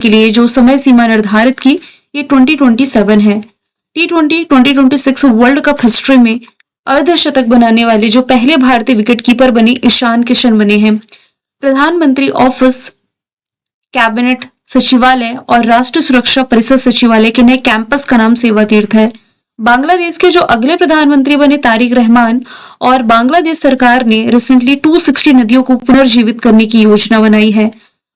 के लिए जो समय सीमा निर्धारित की ये 2027 है। T20 2026 वर्ल्ड कप हिस्ट्री में अर्धशतक बनाने वाले जो पहले भारतीय विकेटकीपर बने ईशान किशन बने हैं। प्रधानमंत्री ऑफिस, कैबिनेट सचिवालय और राष्ट्रीय सुरक्षा परिषद सचिवालय के नए कैंपस का नाम सेवा तीर्थ है। बांग्लादेश के जो अगले प्रधानमंत्री बने तारिक रहमान, और बांग्लादेश सरकार ने रिसेंटली 260 नदियों को पुनर्जीवित करने की योजना बनाई है।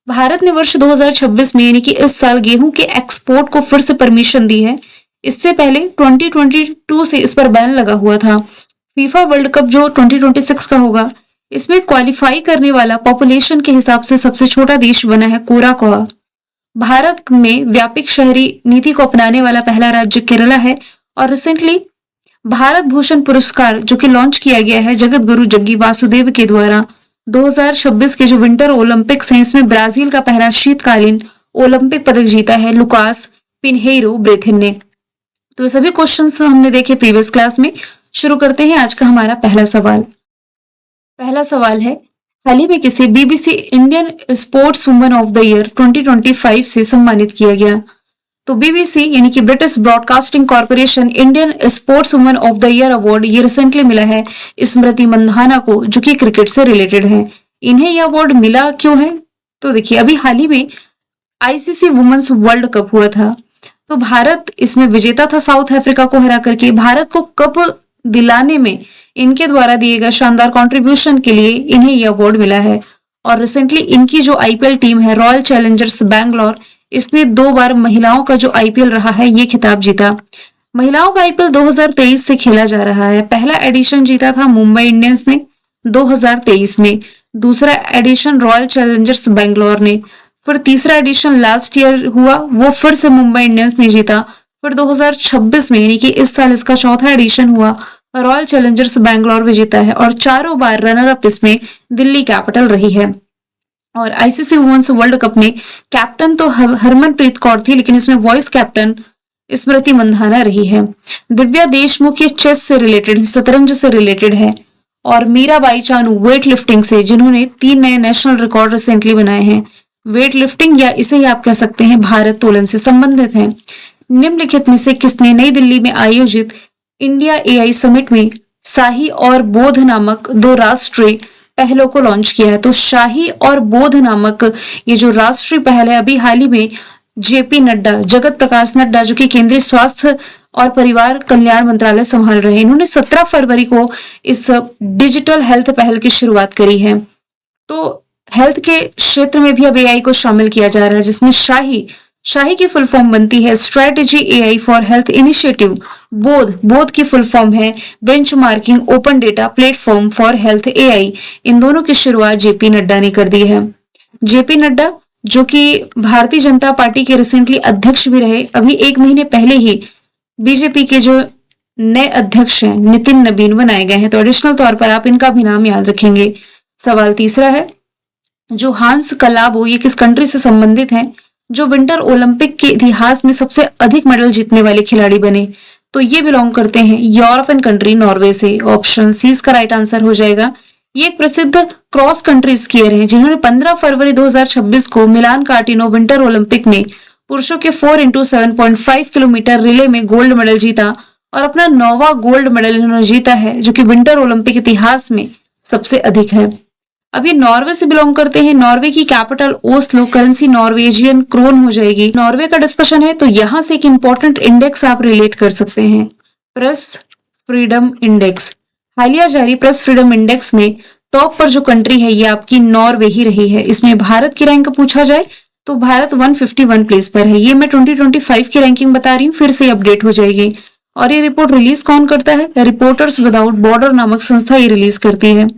भारत ने वर्ष 2026 में यानी कि इस साल गेहूं के एक्सपोर्ट को फिर से परमिशन दी है। इससे पहले 2022 से इस पर बैन लगा हुआ था। फीफा वर्ल्ड कप जो 2026 का होगा, इसमें क्वालिफाई करने वाला पॉपुलेशन के हिसाब से सबसे छोटा देश बना है कोराकोआ। भारत में व्यापक शहरी नीति को अपनाने वाला पहला राज्य केरला है। और रिसेंटली भारत भूषण पुरस्कार जो कि लॉन्च किया गया है जगत गुरु जग्गी वासुदेव के द्वारा 2026 के जो विंटर ओलंपिक्स हैं, इसमें ब्राजील का पहला शीतकालीन ओलंपिक पदक जीता है लुकास पिन्हेरो ब्रेथिन ने। तो ये सभी क्वेश्चंस हमने देखे प्रीवियस क्लास में। शुरू करते हैं आज का हमारा पहला सवाल। पहला सवाल है, हाल ही में किसे BBC Indian sports woman of the year 2025 से सम्मानित किया गया? तो बीबीसी यानी कि British broadcasting corporation Indian sports woman of the year award ये रिसेंटली मिला है स्मृति मंधाना को, जो कि क्रिकेट से रिलेटेड है। इन्हें यह अवार्ड मिला क्यों है? तो देखिए, अभी हाल ही में आईसीसी वुमेन्स वर्ल्ड कप हुआ था, तो भारत इसमें विजेता था साउथ अफ्रीका को हरा करके। भारत को कप दिलाने में इनके द्वारा दिए गए शानदार कंट्रीब्यूशन के लिए इन्हें यह अवार्ड मिला है। और रिसेंटली इनकी जो आईपीएल टीम है रॉयल चैलेंजर्स बैंगलोर, इसने 2 बार महिलाओं का जो आईपीएल रहा है ये खिताब जीता। महिलाओं का आईपीएल 2023 से खेला जा रहा है। पहला एडिशन जीता था मुंबई इंडियंस ने 2023 में, दूसरा एडिशन रॉयल चैलेंजर्स बैंगलोर ने, फिर तीसरा एडिशन लास्ट ईयर हुआ, वो फिर से मुंबई इंडियंस ने जीता। फिर 2026 में यानी कि इस साल इसका चौथा एडिशन हुआ, रॉयल चैलेंजर्स बैंगलोर भी जीता है। और चारों बार रनर अप इसमें दिल्ली कैपिटल रही है। और आईसीसी वुमेन्स वर्ल्ड कप में कैप्टन तो हरमनप्रीत कौर थी, लेकिन इसमें वॉइस कैप्टन स्मृति मंधाना रही है। दिव्या देशमुख ये चेस से रिलेटेड, शतरंज से रिलेटेड है। और मीराबाई चानू वेट लिफ्टिंग से, जिन्होंने 3 नए नेशनल रिकॉर्ड रिसेंटली बनाए हैं। वेट लिफ्टिंग या इसे ही आप कह सकते हैं भारत तोलन से संबंधित है। निम्नलिखित में से किसने नई दिल्ली में आयोजित इंडिया एआई समिट में शाही और बोध नामक 2 राष्ट्रीय पहलों को लॉन्च किया है? तो शाही और बोध नामक ये जो राष्ट्रीय पहल है, अभी हाल ही में जेपी नड्डा, जगत प्रकाश नड्डा, जो कि केंद्रीय स्वास्थ्य और परिवार कल्याण मंत्रालय संभाल रहे हैं, इन्होंने 17 फरवरी को इस डिजिटल हेल्थ पहल की शुरुआत करी है। तो हेल्थ के क्षेत्र में भी अब एआई को शामिल किया जा रहा है, जिसमें शाही की फुल फॉर्म बनती है strategy AI for health initiative. BODH की फुल फॉर्म है benchmarking open data platform for health AI. इन दोनों की शुरुआत जेपी नड्डा ने कर दी है। जेपी नड्डा जो कि भारतीय जनता पार्टी के रिसेंटली अध्यक्ष भी रहे, अभी 1 महीने पहले ही बीजेपी के जो नए अध्यक्ष हैं नितिन नबीन बनाए गए हैं, तो एडिशनल तौर पर आप इनका भी नाम याद रखेंगे। सवाल तीसरा है, जो हांस कलाबो ये किस कंट्री से संबंधित हैं, जो विंटर ओलंपिक के इतिहास में सबसे अधिक मेडल जीतने वाले खिलाड़ी बने? तो ये बिलोंग करते हैं यूरोपियन कंट्री नॉर्वे से। ऑप्शन सी इसका राइट आंसर हो जाएगा। ये एक प्रसिद्ध क्रॉस कंट्री स्कीयर हैं, जिन्होंने 15 फरवरी 2026 को मिलान कार्टिनो विंटर ओलंपिक में पुरुषों के 4x7.5 किलोमीटर रिले में गोल्ड मेडल जीता और अपना 9वां गोल्ड मेडल इन्होंने जीता है, जो कि विंटर ओलंपिक इतिहास में सबसे अधिक है। अब ये नॉर्वे से बिलोंग करते हैं। नॉर्वे की capital Oslo, currency Norwegian krone हो जाएगी। नॉर्वे का डिस्कशन है, तो यहां से एक इंपॉर्टेंट इंडेक्स आप रिलेट कर सकते हैं, प्रेस फ्रीडम इंडेक्स। हालिया जारी प्रेस फ्रीडम इंडेक्स में टॉप पर जो कंट्री है ये आपकी नॉर्वे ही रही है। इसमें भारत की रैंक पूछा जाए तो भारत 151 प्लेस पर है। ये मैं 2025 की रैंकिंग बता रही हूँ, फिर से अपडेट हो जाएगी। और ये रिपोर्ट रिलीज कौन करता है? रिपोर्टर्स विदाउट बॉर्डर नामक संस्था ये रिलीज करती है।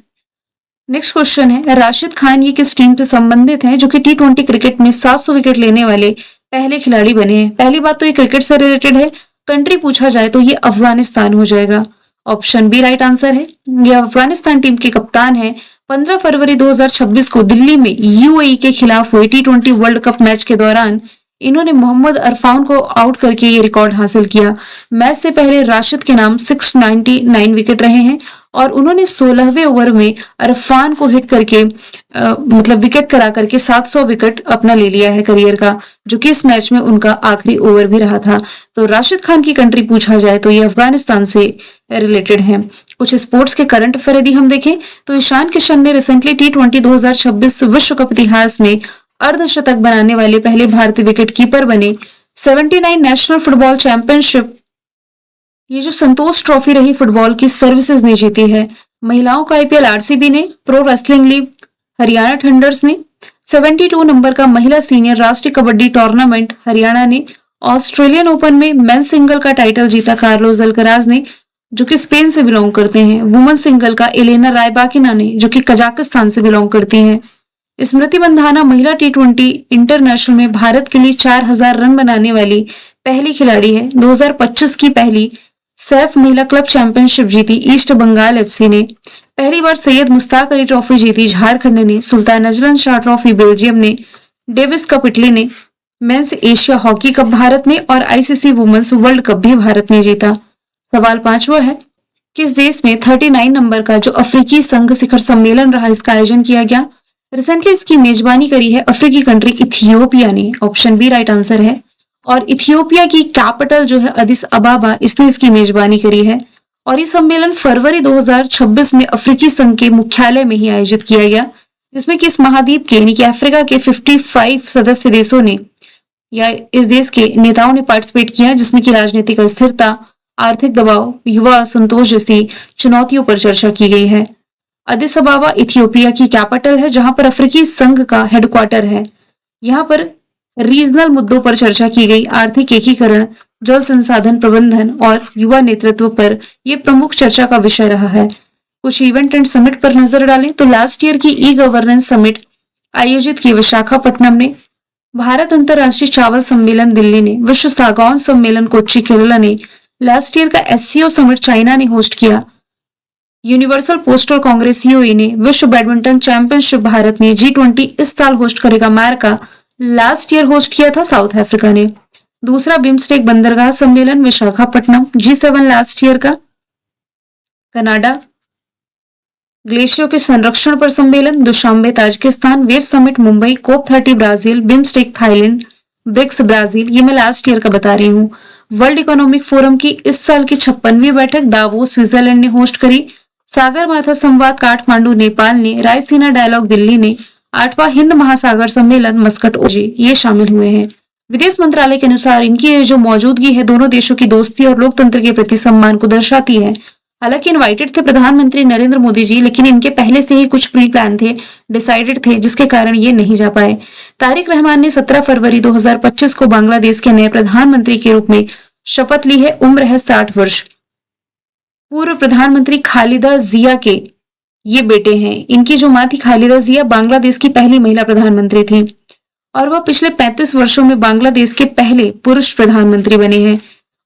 नेक्स्ट क्वेश्चन है, राशिद खान ये किस टीम से संबंधित हैं, जो कि T20 क्रिकेट में 700 विकेट लेने वाले पहले खिलाड़ी बने हैं? पहली बात तो ये क्रिकेट से रिलेटेड है। कंट्री पूछा जाए तो ये अफगानिस्तान हो जाएगा। ऑप्शन बी राइट आंसर है। ये अफगानिस्तान टीम के कप्तान है। 15 फरवरी 2026 को दिल्ली में यूएई के खिलाफ हुए T20 वर्ल्ड कप मैच के दौरान इन्होंने मोहम्मद अरफान को आउट करके ये रिकॉर्ड हासिल किया। मैच से पहले राशिद के नाम 699 विकेट रहे हैं और उन्होंने 16वें ओवर में अरफान को हिट करके मतलब विकेट करा करके 700 विकेट अपना ले लिया है करियर का, जो कि इस मैच में उनका आखिरी ओवर भी रहा था। तो राशिद खान की कंट्री पूछा जाए तो ये अफगानिस्तान से रिलेटेड है। कुछ स्पोर्ट्स के करंट अफेयर यदि हम देखें तो ईशान किशन ने रिसेंटली T20 2026 विश्व कप इतिहास में अर्धशतक बनाने वाले पहले भारतीय विकेट कीपर बने। 79 नेशनल फुटबॉल चैंपियनशिप, ये जो संतोष ट्रॉफी रही फुटबॉल की, सर्विसेज ने जीती है। महिलाओं का IPL RCB ने, pro wrestling league Haryana thunder's ने, 72 नंबर का महिला सीनियर राष्ट्रीय कबड्डी टूर्नामेंट हरियाणा ने, ऑस्ट्रेलियन ओपन में मेंस सिंगल का टाइटल जीता कार्लोस अल्कराज ने, जो कि स्पेन से बिलोंग करते हैं। वुमेन सिंगल का एलेना रायबाकिना ने, जो कि कजाकिस्तान से बिलोंग करती हैं। स्मृति मंधाना महिला T20 इंटरनेशनल में भारत के लिए 4000 रन बनाने वाली पहली खिलाड़ी है। 2025 की पहली सैफ महिला क्लब चैंपियनशिप जीती ईस्ट बंगाल FC ने। पहली बार सैयद मुश्ताक अली ट्रॉफी जीती झारखंड ने। Sultan Azlan Shah trophy Belgium ने। डेविस कप इटली ने। Men's Asia hockey cup Bharat ने और ICC वुमेन्स वर्ल्ड कप भी भारत ने जीता। सवाल 5वां है, किस देश में 39 नंबर का जो अफ्रीकी संघ शिखर सम्मेलन रहा, इसका आयोजन किया गया? रिसेंटली इसकी मेजबानी करी है अफ्रीकी कंट्री इथियोपिया ने। ऑप्शन बी राइट आंसर है। और इथियोपिया की कैपिटल जो है अदिस अबाबा, इसने इसकी मेजबानी करी है। और ये सम्मेलन फरवरी 2026 में अफ्रीकी संघ के मुख्यालय में ही आयोजित किया गया, जिसमें कि इस महाद्वीप के यानी कि अफ्रीका के 55 सदस्य देशों ने या इस देश के नेताओं ने पार्टिसिपेट किया, जिसमें कि राजनीतिक अस्थिरता, आर्थिक दबाव, युवा असंतोष जैसी चुनौतियों पर चर्चा की गई है। अदिस अबाबा इथियोपिया की कैपिटल है, जहां पर अफ्रीकी संघ का हेडक्वार्टर है। यहाँ पर रीजनल मुद्दों पर चर्चा की गई। आर्थिक एकीकरण, जल संसाधन प्रबंधन और युवा नेतृत्व पर यह प्रमुख चर्चा का विषय रहा है। कुछ इवेंट एंड समिट पर नजर डालें तो लास्ट ईयर की ई-गवर्नेंस समिट आयोजित की विशाखापट्टनम ने, भारत अंतर्राष्ट्रीय चावल सम्मेलन दिल्ली ने, विश्व सागौन सम्मेलन कोच्चि केरला ने, लास्ट ईयर का SCO समिट चाइना ने होस्ट किया, यूनिवर्सल पोस्टल कांग्रेस UAE ने, विश्व बैडमिंटन चैंपियनशिप भारत ने, G20 इस साल होस्ट करेगा अमेरिका, लास्ट ईयर होस्ट किया था साउथ अफ्रीका ने। दूसरा बिम्स्टेक बंदरगाह सम्मेलन विशाखापट्टनम, G7 लास्ट ईयर का कनाडा, ग्लेशियर के संरक्षण पर सम्मेलन Dushanbe Tajikistan, wave summit Mumbai, COP30 Brazil, BIMSTEC Thailand, BRICS Brazil, ये मैं लास्ट ईयर का बता रही हूँ। वर्ल्ड इकोनॉमिक फोरम की इस साल की 56वीं बैठक दावोस स्विट्जरलैंड ने होस्ट करी। सागर माथा संवाद काठमांडू नेपाल ने, रायसीना डायलॉग दिल्ली ने, 8वां हिंद महासागर सम्मेलन मस्कट ओजे, ये शामिल हुए हैं। विदेश मंत्रालय के अनुसार इनकी जो मौजूदगी है दोनों देशों की दोस्ती और लोकतंत्र के प्रति सम्मान को दर्शाती है। हालांकि इनवाइटेड थे प्रधानमंत्री नरेंद्र मोदी जी, लेकिन इनके पहले से ही कुछ प्री प्लान थे, डिसाइडेड थे, जिसके कारण ये नहीं जा पाए। तारिक रहमान ने 17 फरवरी 2025 को बांग्लादेश के नए प्रधानमंत्री के रूप में शपथ ली है। उम्र है 60 वर्ष। पूर्व प्रधानमंत्री खालिदा जिया के ये बेटे हैं। इनकी जो मां थी खालिदा जिया, बांग्लादेश की पहली महिला प्रधानमंत्री थी और वह पिछले 35 वर्षों में बांग्लादेश के पहले पुरुष प्रधानमंत्री बने हैं।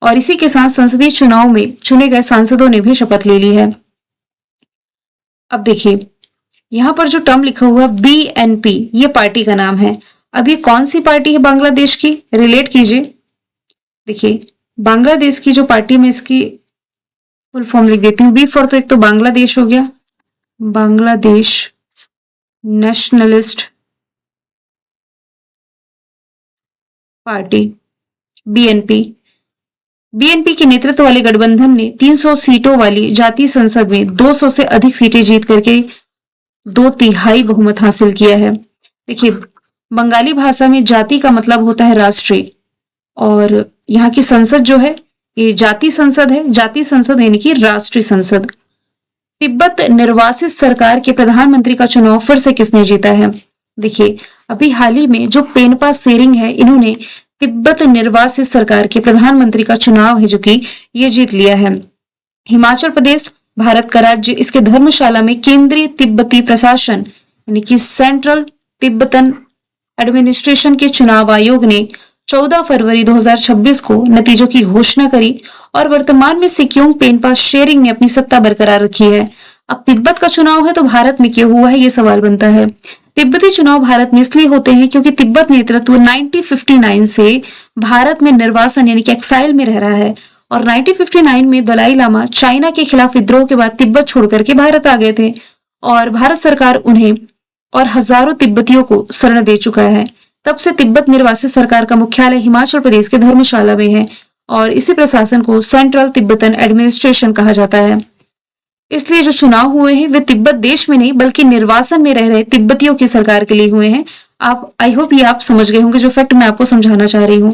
और इसी के साथ संसदीय चुनाव में चुने गए सांसदों ने भी शपथ ले ली है। अब देखिए यहाँ पर जो टर्म लिखा हुआ BNP, ये पार्टी का नाम है। अब ये कौन सी पार्टी है बांग्लादेश की, रिलेट कीजिए। देखिए बांग्लादेश की जो पार्टी में इसकी फुल फॉर्म लिख देती हूँ। बी फॉर तो एक तो बांग्लादेश हो गया, Bangladesh nationalist party BNP। BNP के नेतृत्व वाले गठबंधन ने 300 सीटों वाली जातीय संसद में 200 से अधिक सीटें जीत करके 2/3 बहुमत हासिल किया है। देखिए बंगाली भाषा में जाति का मतलब होता है राष्ट्रीय, और यहाँ की संसद जो है ये जाति संसद है। जाति संसद यानी कि राष्ट्रीय संसद। तिब्बत निर्वासित सरकार के प्रधानमंत्री का चुनाव फिर से किसने जीता है? देखिए अभी हाल ही में जो पेनपा सेरिंग है, इन्होंने तिब्बत निर्वासित सरकार के प्रधानमंत्री का चुनाव है जो कि ये जीत लिया है। हिमाचल प्रदेश भारत का राज्य, इसके धर्मशाला में केंद्रीय तिब्बती प्रशासन यानी कि सेंट्रल तिब्बतन एडमिनिस्ट्रेशन के चुनाव आयोग ने 14 फरवरी 2026 को नतीजों की घोषणा करी और वर्तमान में सिक्योंग पेनपा शेरिंग ने अपनी सत्ता बरकरार रखी है। अब तिब्बत का चुनाव है तो भारत में क्यों हुआ है, ये सवाल बनता है। तिब्बती चुनाव भारत में इसलिए होते हैं क्योंकि तिब्बत नेतृत्व 1959 से भारत में निर्वासन यानी कि एक्साइल में रह रहा है और 1959 में दलाई लामा चाइना के खिलाफ विद्रोह के बाद तिब्बत छोड़कर के भारत आ गए थे और भारत सरकार उन्हें और हजारों तिब्बतियों को शरण दे चुका है। तब से तिब्बत निर्वासित सरकार का मुख्यालय हिमाचल प्रदेश के धर्मशाला में है और इसी प्रशासन को सेंट्रल तिब्बतन एडमिनिस्ट्रेशन कहा जाता है। इसलिए जो चुनाव हुए हैं वे तिब्बत देश में नहीं बल्कि निर्वासन में रह रहे तिब्बतियों की सरकार के लिए हुए हैं। आप आई होप ये आप समझ गए होंगे जो फैक्ट मैं आपको समझाना चाह रही हूँ।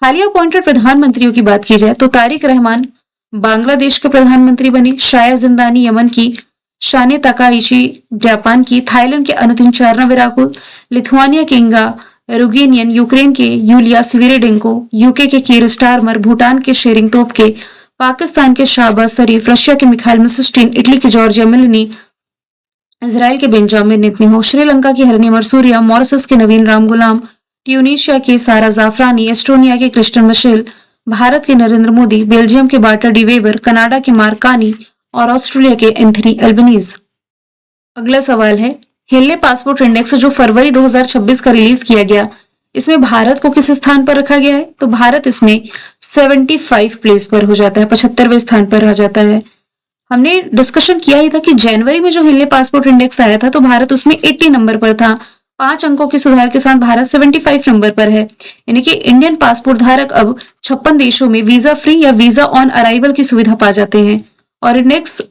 हालिया अपॉइंटेड प्रधानमंत्रियों की बात की जाए तो तारिक रहमान बांग्लादेश के प्रधानमंत्री बने, शाया जिंदानी यमन की, शाने तकाइची जापान की, थाईलैंड के अनुतिन चारनाविराकुल, लिथुआनिया के इंगा रुगेनियन, यूक्रेन के यूलिया स्वीरेडेंको, यूके के कीर स्टारमर, भूटान के शेरिंग तोपके, पाकिस्तान के शाहबाज शरीफ, रशिया के मिखाइल मिसिस्टीन, इटली के जॉर्जिया मेलोनी, इजराइल के बेंजामिन नेतन्याहू, श्रीलंका की हरनी मरसूरिया, मॉरिशस के नवीन राम गुलाम, ट्यूनीशिया के सारा जाफरानी, एस्टोनिया के क्रिस्टन मिशेल, भारत के नरेंद्र मोदी, बेल्जियम के बार्टर डी वेबर, कनाडा के मार्कानी और ऑस्ट्रेलिया के एंथनी एल्बनीज। अगला सवाल है हेनले पासपोर्ट इंडेक्स जो फरवरी 2026 का रिलीज किया गया, इसमें भारत को किस स्थान पर रखा गया है? तो भारत इसमें 75 प्लेस पर हो जाता है, 75वें स्थान पर आ जाता है। हमने डिस्कशन किया ही था कि जनवरी में जो हेनले पासपोर्ट इंडेक्स आया था तो भारत उसमें 80 नंबर पर था। 5 अंकों के सुधार के साथ भारत 75 नंबर पर है। यानी कि इंडियन पासपोर्ट धारक अब 56 देशों में वीजा फ्री या वीजा ऑन अराइवल की सुविधा पा जाते हैं। और इंडेक्स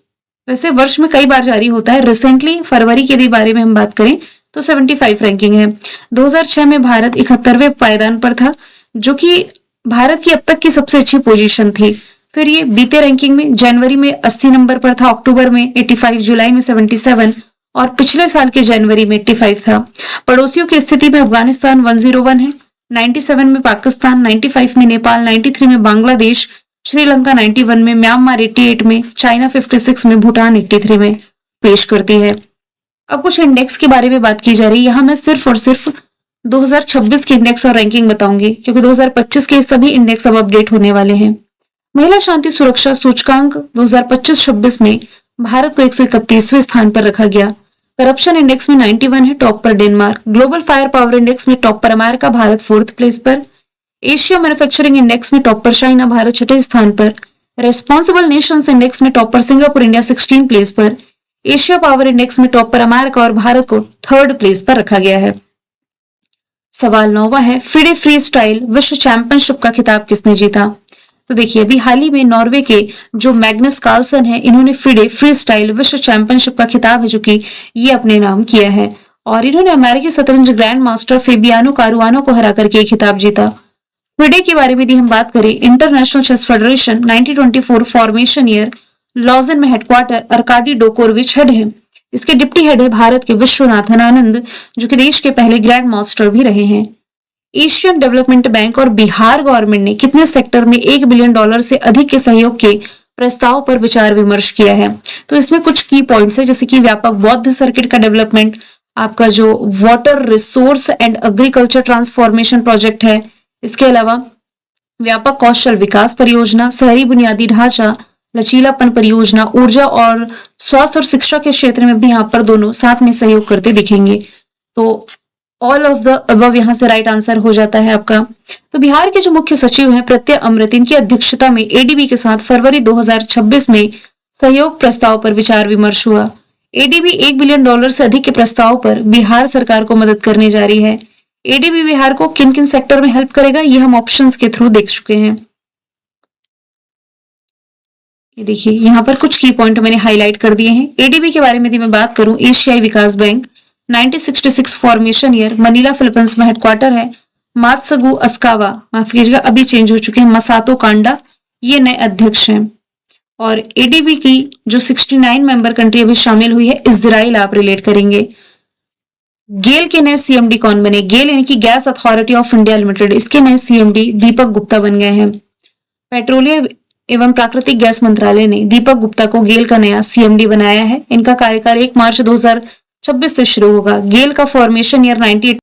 वैसे वर्ष में कई बार जारी होता है। रिसेंटली फरवरी के बारे में हम बात करें तो 75 रैंकिंग है। 2006 में भारत 71वें पायदान पर था, जो कि भारत की अब तक की सबसे अच्छी पोजीशन थी। फिर ये बीते रैंकिंग में जनवरी में 80 नंबर पर था, अक्टूबर में 85, जुलाई में 77 और पिछले साल के जनवरी में 85 था। पड़ोसियों की स्थिति में अफगानिस्तान 101 है, 97 में पाकिस्तान, 95 में नेपाल, 93 में बांग्लादेश, श्रीलंका 91 में, म्यांमार 88 में, चाइना 56 में, भूटान 83 में पेश करती है। अब कुछ इंडेक्स के बारे में बात की जा रही है। यहाँ मैं सिर्फ और सिर्फ 2026 के इंडेक्स और रैंकिंग बताऊंगी क्योंकि 2025 के सभी इंडेक्स अब अपडेट होने वाले हैं। महिला शांति सुरक्षा सूचकांक 2025-26 में भारत को 131वें स्थान पर रखा गया। करप्शन इंडेक्स में 91 है, टॉप पर Denmark. Global fire power index में टॉप पर अमेरिका, भारत 4th प्लेस पर। एशिया मैन्युफैक्चरिंग इंडेक्स में टॉप पर चाइना, भारत 6ठे स्थान पर। रेस्पॉन्सिबल नेशंस इंडेक्स में टॉप पर सिंगापुर, इंडिया 16 प्लेस पर। एशिया पावर इंडेक्स में टॉप पर अमेरिका और भारत को 3rd प्लेस पर रखा गया है। सवाल 9वां है फिडे फ्री स्टाइल विश्व चैंपियनशिप का खिताब किसने जीता? तो देखिए अभी हाल ही में नॉर्वे के जो मैग्नस कार्लसन है, इन्होंने फिडे फ्री स्टाइल विश्व चैंपियनशिप का खिताब है जो कि ये अपने नाम किया है और इन्होंने अमेरिकी शतरंज ग्रैंड मास्टर फेबियानो कारुआनो को हरा करके खिताब जीता। फिडे के बारे में यदि हम बात करें, international chess federation 1924 formation year, Lausanne में हेडक्वार्टर, अर्काडी डोकोरविच हेड है। इसके डिप्टी हेड है भारत के विश्वनाथन आनंद, जो कि देश के पहले ग्रैंड मास्टर भी रहे हैं। एशियन डेवलपमेंट बैंक और बिहार गवर्नमेंट ने कितने सेक्टर में $1 बिलियन से अधिक के सहयोग के प्रस्ताव पर विचार विमर्श किया है? तो इसमें कुछ की पॉइंट्स है, जैसे कि व्यापक बौद्ध सर्किट का डेवलपमेंट, आपका जो water resource and agriculture transformation project है, इसके अलावा व्यापक कौशल विकास परियोजना, शहरी बुनियादी ढांचा, लचीलापन परियोजना, ऊर्जा और स्वास्थ्य और शिक्षा के क्षेत्र में भी यहाँ पर दोनों साथ में सहयोग करते दिखेंगे। तो ऑल ऑफ द अबव यहाँ से राइट आंसर हो जाता है आपका। तो बिहार के जो मुख्य सचिव हैं प्रत्यय अमृत, इनकी अध्यक्षता में एडीबी के साथ फरवरी 2026 में सहयोग प्रस्ताव पर विचार विमर्श हुआ। एडीबी $1 बिलियन से अधिक के प्रस्ताव पर बिहार सरकार को मदद करने जा रही है। एडीबी बिहार को किन किन सेक्टर में हेल्प करेगा ये हम ऑप्शंस के थ्रू देख चुके हैं। ये देखिए यहाँ पर कुछ की पॉइंट मैंने हाईलाइट कर दिए हैं। एडीबी के बारे में यदि मैं बात करूं, एशियाई विकास bank 1966 formation year, Manila Philippines में हेडक्वार्टर है। मात्सुगु अस्कावा, माफ कीजिएगा अभी चेंज हो चुके हैं, मसातो कांडा ये नए अध्यक्ष हैं। और एडीबी की जो 69 मेंबर कंट्री अभी शामिल हुई है, इजराइल आप रिलेट करेंगे। गेल के नए सीएमडी कौन बने? गेल यानी कि gas authority of India limited, इसके नए सीएमडी दीपक गुप्ता बन गए हैं। पेट्रोलियम एवं प्राकृतिक गैस मंत्रालय ने दीपक गुप्ता को गेल का नया सीएमडी बनाया है। इनका कार्यकाल 1 मार्च 2026 से शुरू होगा। गेल का फॉर्मेशन ईयर 19